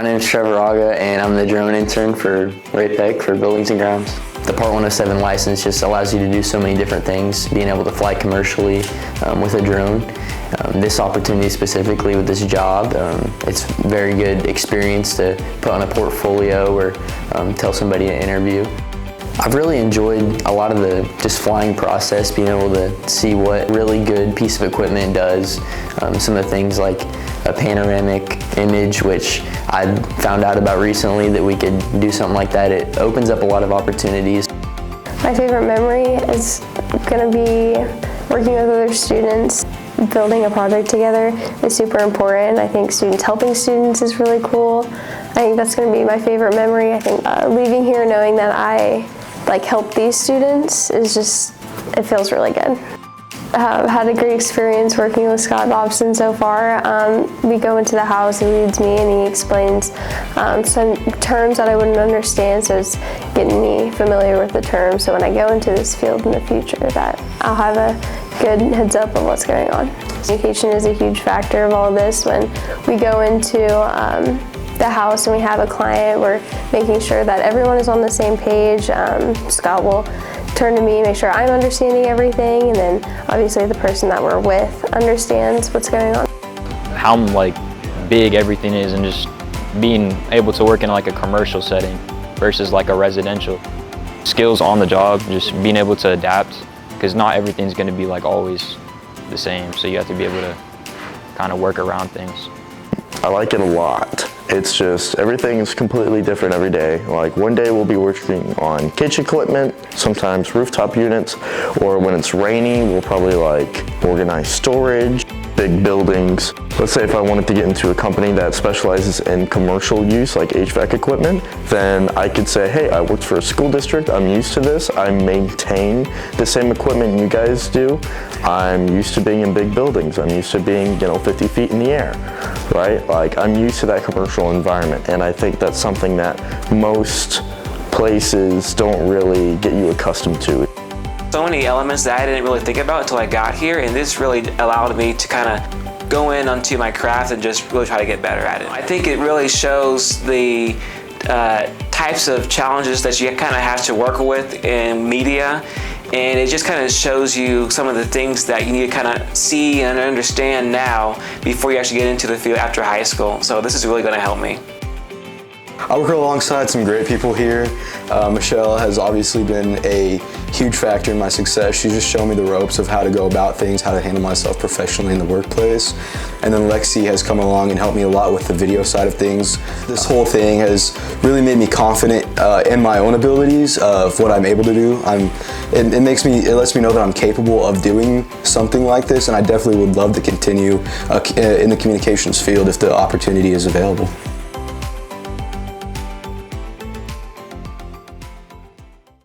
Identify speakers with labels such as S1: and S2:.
S1: My name is Trevor Aga, and I'm the drone intern for Ray-Pec for Buildings and Grounds. The Part 107 license just allows you to do so many different things, being able to fly commercially with a drone. This opportunity specifically with this job, it's a very good experience to put on a portfolio or tell somebody in an interview. I've really enjoyed a lot of the just flying process, being able to see what really good piece of equipment does. Some of the things like a panoramic image, which I found out about recently that we could do something like that. It opens up a lot of opportunities.
S2: My favorite memory is going to be working with other students. Building a project together is super important. I think helping students is really cool. I think that's going to be my favorite memory. I think leaving here knowing that I help these students is it feels really good. I've had a great experience working with Scott Dobson so far. We go into the house, he leads me and he explains some terms that I wouldn't understand, so it's getting me familiar with the terms so when I go into this field in the future that I'll have a good heads up of what's going on. Communication is a huge factor of all of this. When we go into the house and we have a client, we're making sure that everyone is on the same page. Scott will turn to me, make sure I'm understanding everything, and then obviously the person that we're with understands what's going on.
S3: How big everything is and just being able to work in a commercial setting versus a residential. Skills on the job, just being able to adapt, because not everything's going to be always the same, so you have to be able to kind of work around things.
S4: I like it a lot. It's just everything's completely different every day. One day we'll be working on kitchen equipment, sometimes rooftop units, or when it's rainy we'll probably organize storage, big buildings. Let's say if I wanted to get into a company that specializes in commercial use like HVAC equipment, then I could say, hey, I worked for a school district, I'm used to this, I maintain the same equipment you guys do, I'm used to being in big buildings, I'm used to being 50 feet in the air, right? I'm used to that commercial environment, and I think that's something that most places don't really get you accustomed to.
S5: So many elements that I didn't really think about until I got here, and this really allowed me to kind of go in onto my craft and just really try to get better at it. I think it really shows the types of challenges that you kind of have to work with in media, and it just kind of shows you some of the things that you need to kind of see and understand now before you actually get into the field after high school. So this is really going to help me.
S6: I work alongside some great people here. Michelle has obviously been a huge factor in my success. She's just shown me the ropes of how to go about things, how to handle myself professionally in the workplace. And then Lexi has come along and helped me a lot with the video side of things. This whole thing has really made me confident in my own abilities of what I'm able to do. It lets me know that I'm capable of doing something like this, and I definitely would love to continue in the communications field if the opportunity is available.